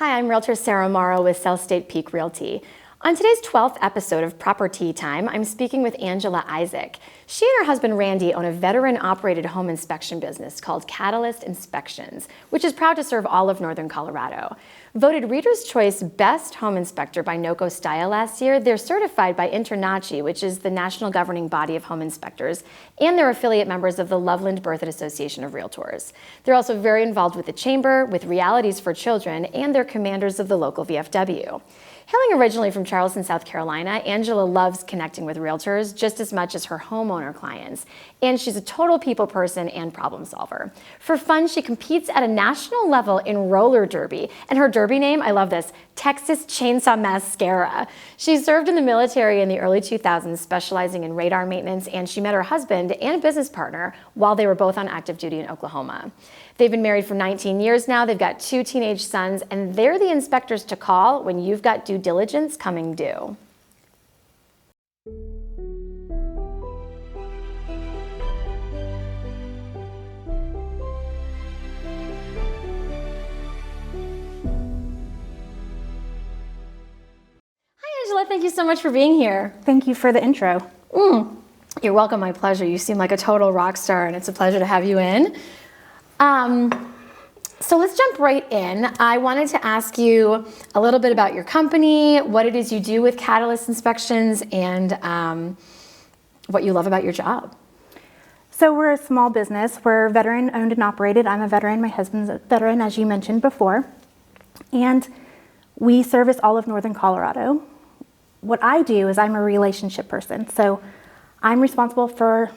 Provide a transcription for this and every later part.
Hi, I'm Realtor Sarah Morrow with South State Peak Realty. On today's 12th episode of Proper Tea Time, I'm speaking with Angela Isaac. She and her husband Randy own a veteran-operated home inspection business called Catalyst Inspections, which is proud to serve all of Northern Colorado. Voted Reader's Choice Best Home Inspector by NOCO Style last year, they're certified by InterNACHI, which is the national governing body of home inspectors, and they're affiliate members of the Loveland Berthoud Association of Realtors. They're also very involved with the Chamber, with Realities for Children, and they're commanders of the local VFW. Hailing originally from Charleston, South Carolina, Angela loves connecting with realtors just as much as her homeowner clients, and she's a total people person and problem solver. For fun, she competes at a national level in roller derby, and her derby name, I love this, Texas Chainsaw Mascara. She served in the military in the early 2000s, specializing in radar maintenance, and she met her husband and business partner while they were both on active duty in Oklahoma. They've been married for 19 years now. They've got 2 teenage sons, and they're the inspectors to call when you've got due diligence coming due. Hi, Angela. Thank you so much for being here. Thank you for the intro. You're welcome. My pleasure. You seem like a total rock star, and it's a pleasure to have you in. So let's jump right in. I wanted to ask you a little bit about your company, what it is you do with Catalyst Inspections, and what you love about your job. So we're a small business. We're veteran owned and operated. I'm a veteran. My husband's a veteran, as you mentioned before. And we service all of Northern Colorado. What I do is I'm a relationship person. So I'm responsible for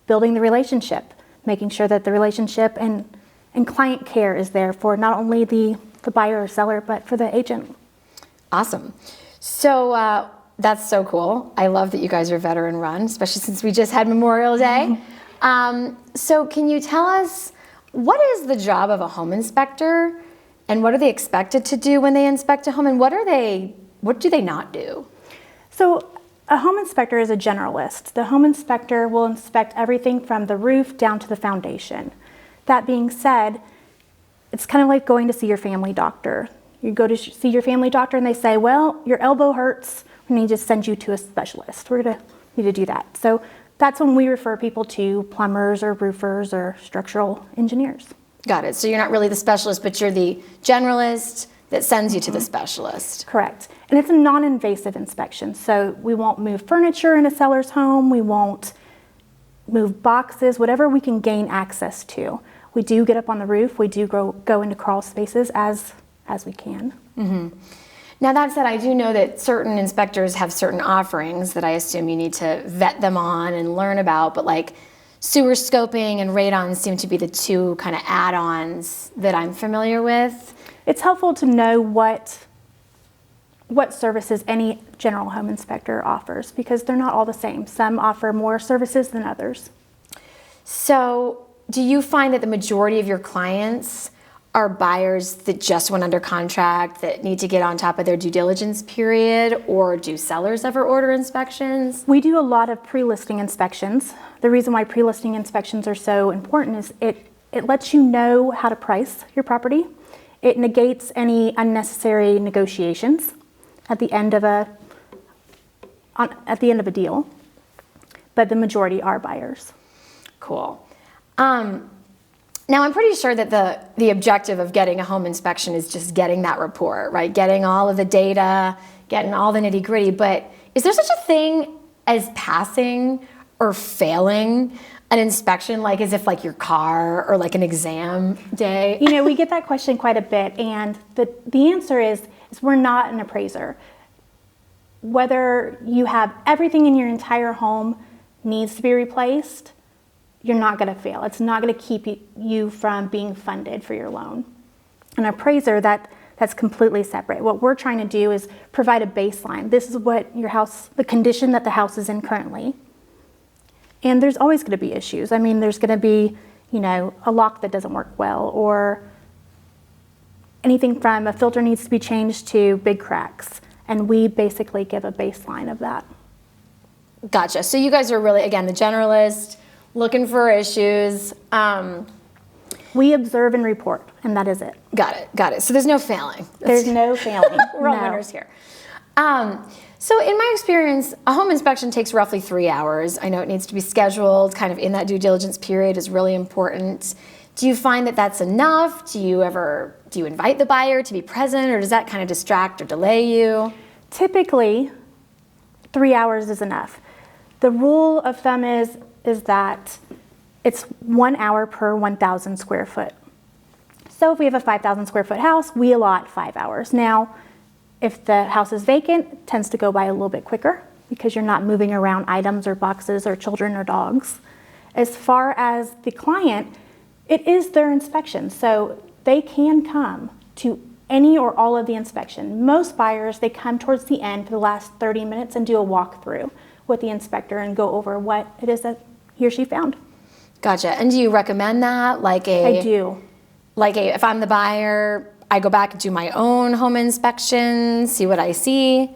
building the relationship, making sure that the relationship and client care is there for not only the buyer or seller, but for the agent. Awesome. So that's so cool. I love that you guys are veteran run, especially since we just had Memorial Day. So can you tell us, what is the job of a home inspector, and what are they expected to do when they inspect a home, and what do they not do? So a home inspector is a generalist. The home inspector will inspect everything from the roof down to the foundation. That being said, it's kind of like going to see your family doctor. You go to see your family doctor and they say, well, your elbow hurts, we need to send you to a specialist. We're going to need to do that. So that's when we refer people to plumbers or roofers or structural engineers. Got it. So you're not really the specialist, but you're the generalist that sends you to the specialist. Correct. And it's a non-invasive inspection. So we won't move furniture in a seller's home. We won't move boxes, whatever we can gain access to. We do get up on the roof. We do go into crawl spaces as we can. Now that said, I do know that certain inspectors have certain offerings that I assume you need to vet them on and learn about, but like sewer scoping and radon seem to be the 2 kind of add-ons that I'm familiar with. It's helpful to know what services any general home inspector offers, because they're not all the same. Some offer more services than others. So do you find that the majority of your clients are buyers that just went under contract, that need to get on top of their due diligence period, or do sellers ever order inspections? We do a lot of pre-listing inspections. The reason why pre-listing inspections are so important is it lets you know how to price your property. It negates any unnecessary negotiations at the end of a deal, but the majority are buyers. Cool. Now I'm pretty sure that the objective of getting a home inspection is just getting that report, right? Getting all of the data, getting all the nitty gritty, but is there such a thing as passing or failing an inspection, like as if like your car or like an exam day? You know, we get that question quite a bit, and the answer is we're not an appraiser. Whether you have everything in your entire home needs to be replaced, you're not going to fail. It's not going to keep you from being funded for your loan. An appraiser, that's completely separate. What we're trying to do is provide a baseline. This is what your house, the condition that the house is in currently. And there's always going to be issues. I mean, there's going to be, a lock that doesn't work well, or anything from a filter needs to be changed to big cracks. And we basically give a baseline of that. Gotcha. So you guys are really, again, the generalist, looking for issues. We observe and report, and that is it. Got it. So there's no failing. There's no failing. We're all winners here. So in my experience, a home inspection takes roughly 3 hours. I know it needs to be scheduled, kind of in that due diligence period is really important. Do you find that that's enough? Do you invite the buyer to be present, or does that kind of distract or delay you? Typically, 3 hours is enough. The rule of thumb is that it's 1 hour per 1,000 square foot. So if we have a 5,000 square foot house, we allot 5 hours. Now, if the house is vacant, it tends to go by a little bit quicker because you're not moving around items or boxes or children or dogs. As far as the client, it is their inspection, so they can come to any or all of the inspection. Most buyers, they come towards the end for the last 30 minutes and do a walkthrough with the inspector and go over what it is that he or she found. Gotcha. And do you recommend that? I do. If I'm the buyer, I go back and do my own home inspection, see what I see?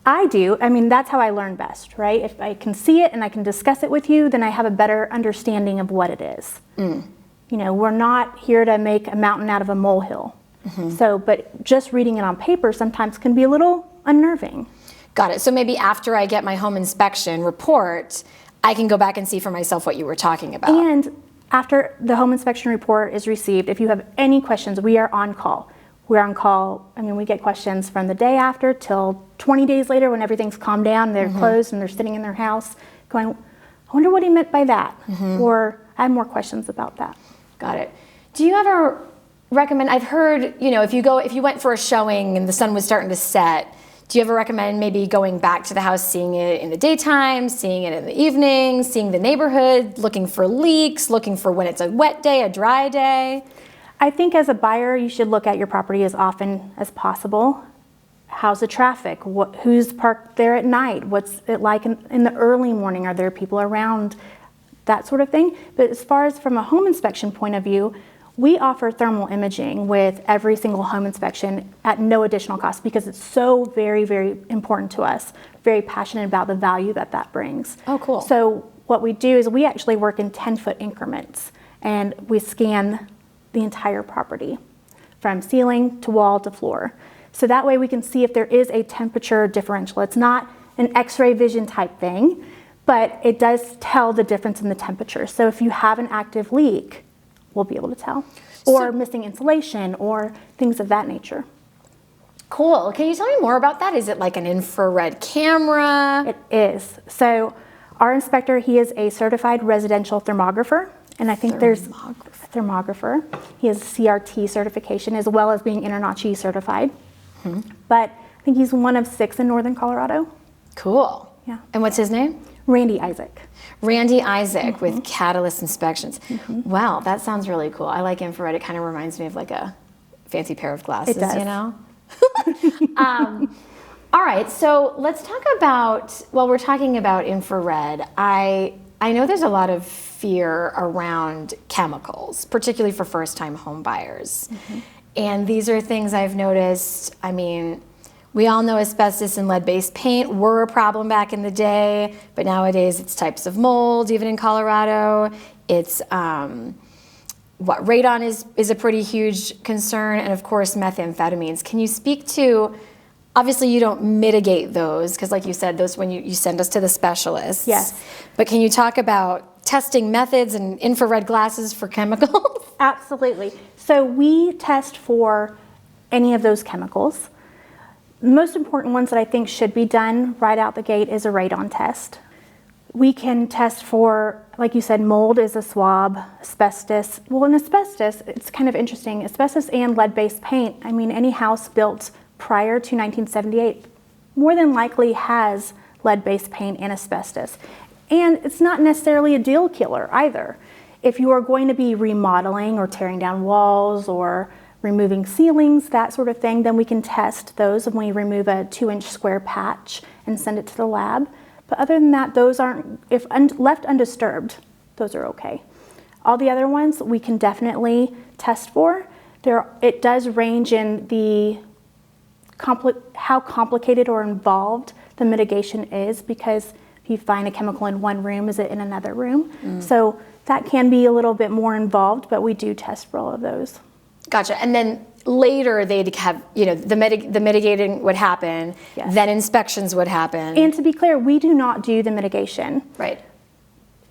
I do. I mean, that's how I learn best, right? If I can see it and I can discuss it with you, then I have a better understanding of what it is. You know, we're not here to make a mountain out of a molehill. But just reading it on paper sometimes can be a little unnerving. Got it. So maybe after I get my home inspection report, I can go back and see for myself what you were talking about. And after the home inspection report is received, if you have any questions, we are on call. We're on call. I mean, we get questions from the day after till 20 days later when everything's calmed down, they're closed and they're sitting in their house going, I wonder what he meant by that. Or I have more questions about that. Got it. Do you ever recommend, I've heard, you know, if you went for a showing and the sun was starting to set, do you ever recommend maybe going back to the house, seeing it in the daytime, seeing it in the evening, seeing the neighborhood, looking for leaks, looking for when it's a wet day, a dry day? I think as a buyer, you should look at your property as often as possible. How's the traffic? Who's parked there at night? What's it like in the early morning? Are there people around? That sort of thing. But as far as from a home inspection point of view, we offer thermal imaging with every single home inspection at no additional cost because it's so very, very important to us. Very passionate about the value that brings. Oh, cool. So what we do is we actually work in 10-foot increments and we scan the entire property from ceiling to wall to floor. So that way we can see if there is a temperature differential. It's not an X-ray vision type thing, but it does tell the difference in the temperature. So if you have an active leak, we'll be able to tell. Or missing insulation or things of that nature. Cool. Can you tell me more about that? Is it like an infrared camera? It is. So our inspector, he is a certified residential thermographer. And I think there's a thermographer. He has CRT certification as well as being InterNACHI certified. But I think he's one of 6 in Northern Colorado. Cool. Yeah. And what's his name? Randy Isaac. Randy Isaac with Catalyst Inspections. Wow, that sounds really cool. I like infrared. It kind of reminds me of like a fancy pair of glasses, It does. You know? All right, so let's talk about, while we're talking about infrared, I know there's a lot of fear around chemicals, particularly for first-time home buyers. And these are things I've noticed. I mean, we all know asbestos and lead-based paint were a problem back in the day, but nowadays it's types of mold, even in Colorado. It's radon is a pretty huge concern, and of course methamphetamines. Can you speak to, obviously you don't mitigate those, because like you said, those when you send us to the specialists. Yes. But can you talk about testing methods and infrared glasses for chemicals? Absolutely. So we test for any of those chemicals. The most important ones that I think should be done right out the gate is a radon test. We can test for, like you said, mold is a swab, asbestos. Well, in asbestos, it's kind of interesting. Asbestos and lead-based paint, I mean, any house built prior to 1978 more than likely has lead-based paint and asbestos. And it's not necessarily a deal killer either. If you are going to be remodeling or tearing down walls or removing ceilings, that sort of thing, then we can test those and we remove a 2-inch square patch and send it to the lab. But other than that, those aren't, if left undisturbed, those are okay. All the other ones we can definitely test for. It does range in the how complicated or involved the mitigation is, because if you find a chemical in one room, is it in another room? So That can be a little bit more involved, but we do test for all of those. Gotcha. And then later they'd have, the mitigating would happen, Yes. then inspections would happen. And to be clear, we do not do the mitigation. Right.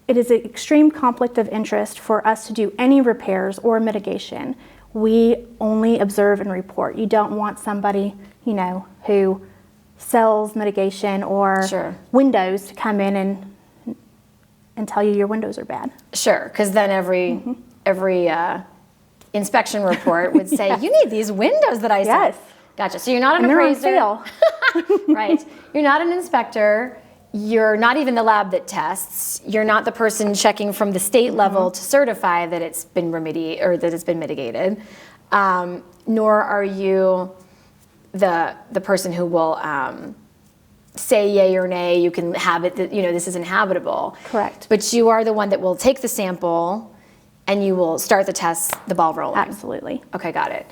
It is an extreme conflict of interest for us to do any repairs or mitigation. We only observe and report. You don't want somebody, who sells mitigation or Sure. windows to come in and tell you your windows are bad. Sure, because then every inspection report would say, Yes. you need these windows that I saw. Yes. Gotcha. So you're not an And they're on appraiser. sale. Right. You're not an inspector. You're not even the lab that tests. You're not the person checking from the state level to certify that it's been mitigated. Nor are you the person who will say yay or nay, you can have it, this is inhabitable. Correct. But you are the one that will take the sample and you will start the test, the ball rolling. Absolutely. Okay, got it.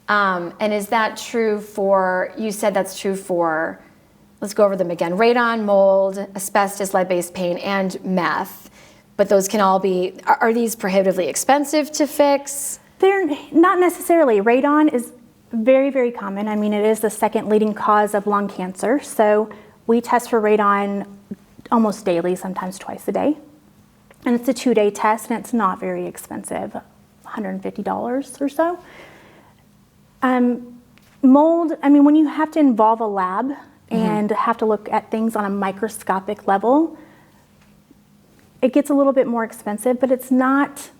And is that true you said that's true for, let's go over them again, radon, mold, asbestos, lead-based paint, and meth. But those can all be, are these prohibitively expensive to fix? They're not necessarily. Radon is very, very common. I mean, it is the second leading cause of lung cancer. So we test for radon almost daily, sometimes twice a day. And it's a 2-day test, and it's not very expensive, $150 or so. Mold, when you have to involve a lab and have to look at things on a microscopic level, it gets a little bit more expensive, but it's not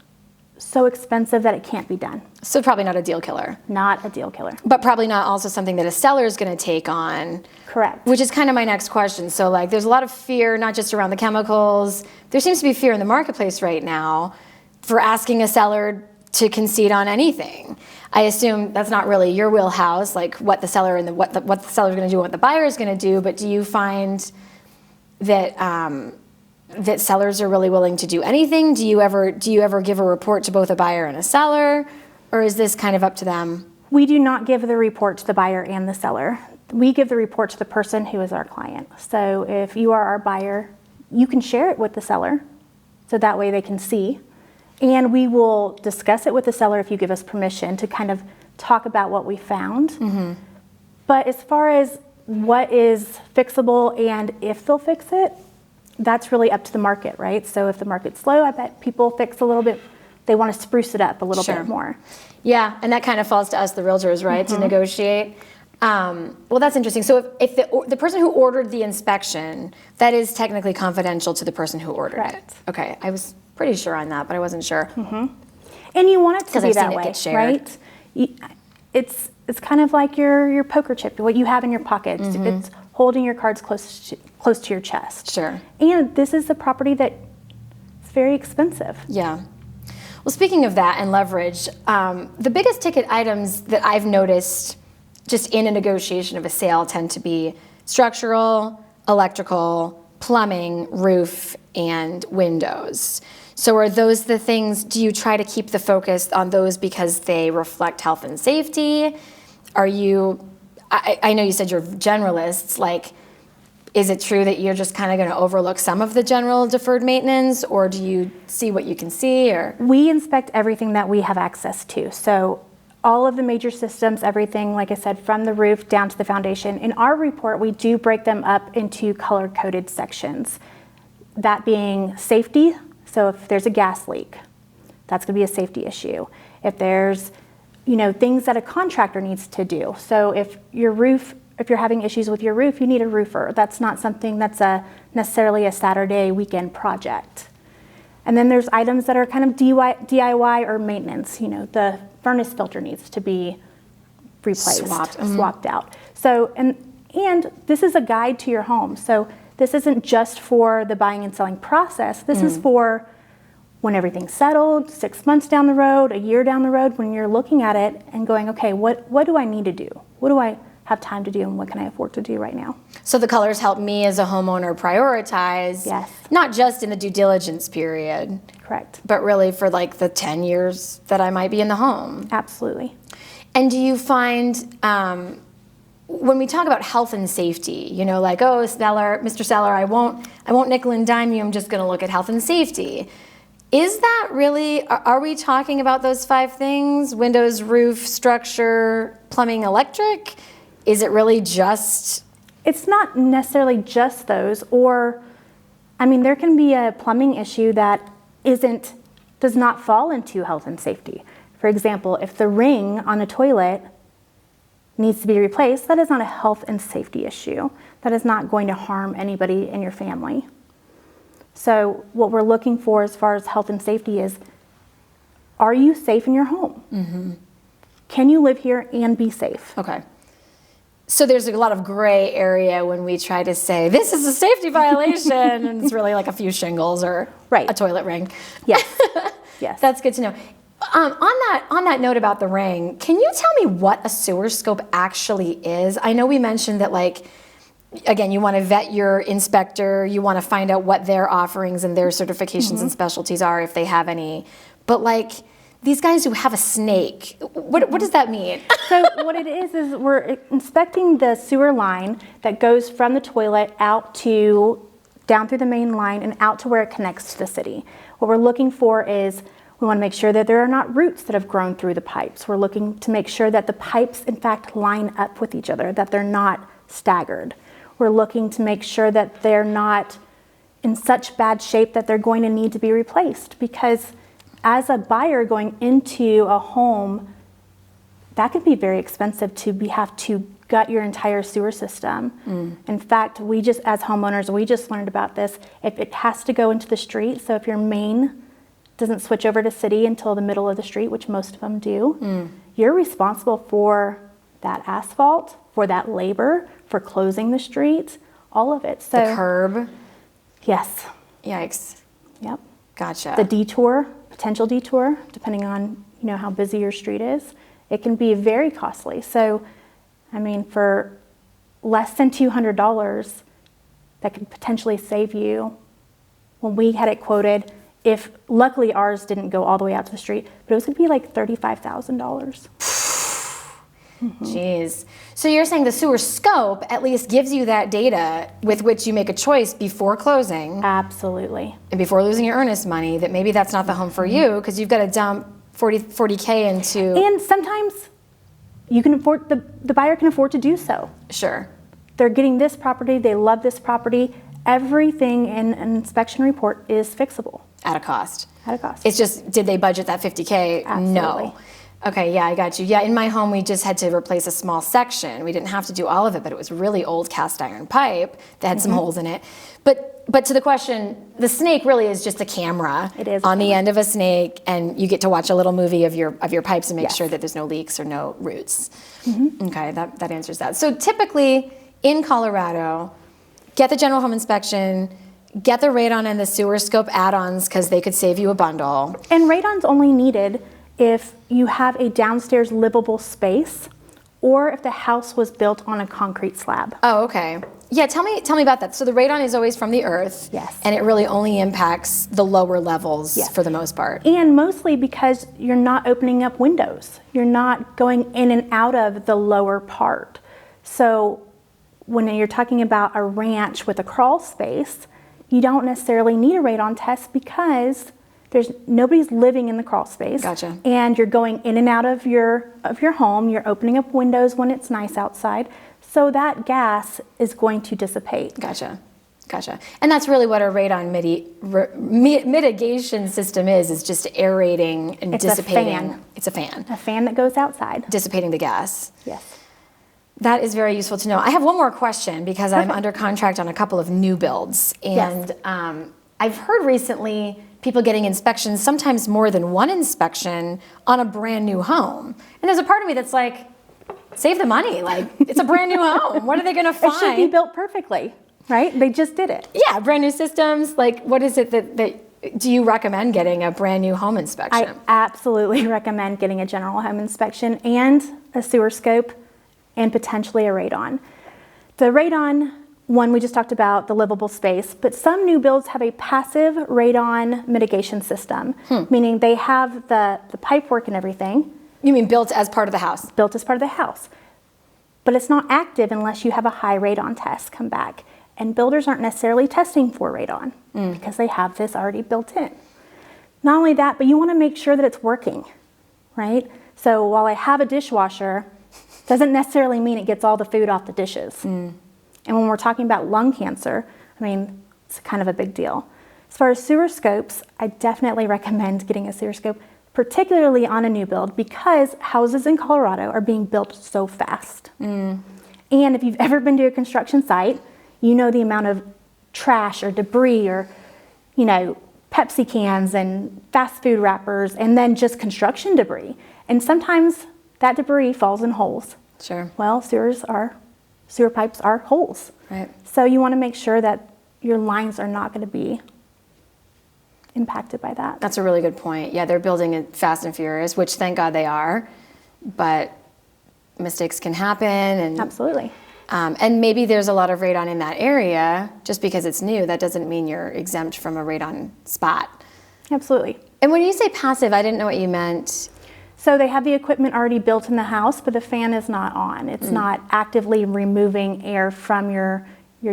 so expensive that it can't be done. So probably not a deal killer. Not a deal killer. But probably not also something that a seller is going to take on. Correct. Which is kind of my next question. So there's a lot of fear, not just around the chemicals. There seems to be fear in the marketplace right now for asking a seller to concede on anything. I assume that's not really your wheelhouse, like what the seller and what the seller's going to do, and what the buyer is going to do. But do you find that that sellers are really willing to do anything? Do you ever give a report to both a buyer and a seller, or is this kind of up to them? We do not give the report to the buyer and the seller. We give the report to the person who is our client. So if you are our buyer, you can share it with the seller, so that way they can see. And we will discuss it with the seller if you give us permission to kind of talk about what we found. Mm-hmm. But as far as what is fixable and if they'll fix it, that's really up to the market, right? So if the market's slow, I bet people fix a little bit. They want to spruce it up a little bit more. Yeah, and that kind of falls to us, the realtors, right, to negotiate. Well, that's interesting. So if the person who ordered the inspection, that is technically confidential to the person who ordered Correct. it. Okay, I was pretty sure on that, but I wasn't sure. Mm-hmm. And you want it to be I've that seen it way, get shared. right? It's kind of like your poker chip, what you have in your pocket. It's holding your cards close to your chest. Sure. And this is a property that is very expensive. Yeah. Well, speaking of that and leverage, the biggest ticket items that I've noticed just in a negotiation of a sale tend to be structural, electrical, plumbing, roof, and windows. So are those the things, do you try to keep the focus on those because they reflect health and safety? Are you, I know you said you're generalists, is it true that you're just kind of going to overlook some of the general deferred maintenance, or do you see what you can see? Or We inspect everything that we have access to. So all of the major systems, everything, like I said, from the roof down to the foundation. In our report, we do break them up into color-coded sections. That being safety, so if there's a gas leak, that's going to be a safety issue. If there's, things that a contractor needs to do. So if you're having issues with your roof, you need a roofer. That's not something that's necessarily a Saturday weekend project. And then there's items that are kind of DIY or maintenance. The furnace filter needs to be replaced, swapped out. So, and this is a guide to your home. So this isn't just for the buying and selling process. This is for when everything's settled, 6 months down the road, a year down the road, when you're looking at it and going, okay, what do I need to do? What do I have time to do, and what can I afford to do right now? so the colors help me as a homeowner prioritize, Yes. not just in the due diligence period, Correct. but really for the 10 years that I might be in the home. Absolutely. And do you find, when we talk about health and safety, Mr. Seller, I won't nickel and dime you, I'm just going to look at health and safety. Is that really, are we talking about those 5 things? Windows, roof, structure, plumbing, electric? Is it really just? It's not necessarily just those, or, I mean, there can be a plumbing issue that does not fall into health and safety. For example, if the ring on a toilet needs to be replaced, that is not a health and safety issue. That is not going to harm anybody in your family. So what we're looking for as far as health and safety is, are you safe in your home? Mm-hmm. Can you live here and be safe? Okay. So there's a lot of gray area when we try to say, this is a safety violation, and it's really like a few shingles or a toilet ring. Yes. Yes. That's good to know. On that note about the ring, can you tell me what a sewer scope actually is? I know we mentioned that, like, again, you want to vet your inspector, you want to find out what their offerings and their certifications and specialties are if they have any. But, like, these guys who have a snake, what does that mean? So what it is we're inspecting the sewer line that goes from the toilet down through the main line and out to where it connects to the city. What we're looking for is, we want to make sure that there are not roots that have grown through the pipes. We're looking to make sure that the pipes, in fact, line up with each other, that they're not staggered. We're looking to make sure that they're not in such bad shape that they're going to need to be replaced, because as a buyer going into a home, that can be very expensive to have to gut your entire sewer system. In fact, as homeowners, we just learned about this. If it has to go into the street, so if your main doesn't switch over to city until the middle of the street, which most of them do, you're responsible for that asphalt, for that labor, for closing the street, all of it. So the curb? Yes. Yikes. Yep. Gotcha. The potential detour, depending on how busy your street is, it can be very costly. So, I mean, for less than $200, that could potentially save you. When we had it quoted, if luckily ours didn't go all the way out to the street, but it was going to be like $35,000. Jeez. So you're saying the sewer scope at least gives you that data with which you make a choice before closing. Absolutely. And before losing your earnest money, that maybe that's not the home for you because you've got to dump $40K into. And sometimes you can afford, the buyer can afford to do so. Sure. They're getting this property, they love this property. Everything in an inspection report is fixable. At a cost. At a cost. It's just, did they budget that $50K? Absolutely. No. Okay, yeah, I got you. Yeah, in my home, we just had to replace a small section. We didn't have to do all of it, but it was really old cast iron pipe that had some holes in it. But to the question, the snake really is just a camera. It is on the end of a snake, and you get to watch a little movie of your pipes and make sure that there's no leaks or no roots. Okay, that answers that. So typically in Colorado, get the general home inspection, get the radon and the sewer scope add-ons because they could save you a bundle. And radon's only needed if you have a downstairs livable space or if the house was built on a concrete slab. Oh, okay. Yeah, tell me about that. So the radon is always from the earth. Yes. And it really only impacts the lower levels Yes. for the most part. And mostly because you're not opening up windows. You're not going in and out of the lower part. So when you're talking about a ranch with a crawl space, you don't necessarily need a radon test because nobody's living in the crawl space. Gotcha. And you're going in and out of your home. You're opening up windows when it's nice outside. So that gas is going to dissipate. Gotcha. And that's really what a radon mitigation system is just aerating and dissipating. A fan. It's a fan. A fan that goes outside. Dissipating the gas. Yes. That is very useful to know. I have one more question because I'm under contract on a couple of new builds. And I've heard recently people getting inspections, sometimes more than one inspection on a brand new home. And there's a part of me that's like, save the money. Like, it's a brand new home. What are they going to find? It should be built perfectly, right? They just did it. Yeah, brand new systems. Like, what is it that do you recommend getting a brand new home inspection? I absolutely recommend getting a general home inspection and a sewer scope and potentially a radon. The radon one we just talked about, the livable space, but some new builds have a passive radon mitigation system, meaning they have the pipe work and everything. You mean built as part of the house? Built as part of the house. But it's not active unless you have a high radon test come back. And builders aren't necessarily testing for radon because they have this already built in. Not only that, but you want to make sure that it's working, right? So while I have a dishwasher, doesn't necessarily mean it gets all the food off the dishes. And when we're talking about lung cancer, I mean, it's kind of a big deal. As far as sewer scopes, I definitely recommend getting a sewer scope, particularly on a new build, because houses in Colorado are being built so fast. And if you've ever been to a construction site, you know the amount of trash or debris or, you know, Pepsi cans and fast food wrappers, and then just construction debris. And sometimes that debris falls in holes. Sure. Well, sewer pipes are holes. Right. So you want to make sure that your lines are not going to be impacted by that. That's a really good point. Yeah, they're building it fast and furious, which thank God they are, but mistakes can happen. And Absolutely. And maybe there's a lot of radon in that area. Just because it's new, that doesn't mean you're exempt from a radon spot. Absolutely. And when you say passive, I didn't know what you meant. So they have the equipment already built in the house, but the fan is not on. It's not actively removing air from your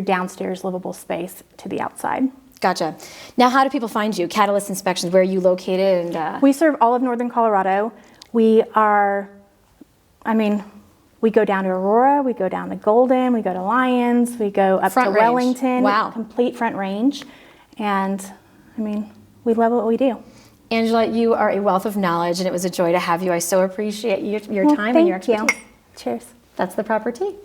downstairs livable space to the outside. Gotcha. Now, how do people find you? Catalyst Inspections, where are you located? And We serve all of northern Colorado. We go down to Aurora, we go down to Golden, we go to Lyons, we go up Front to range. Wellington. Wow. Complete front range. And I mean, we love what we do. Angela, you are a wealth of knowledge, and it was a joy to have you. I so appreciate your Well, time and your thank expertise. you. Cheers. That's the proper tea.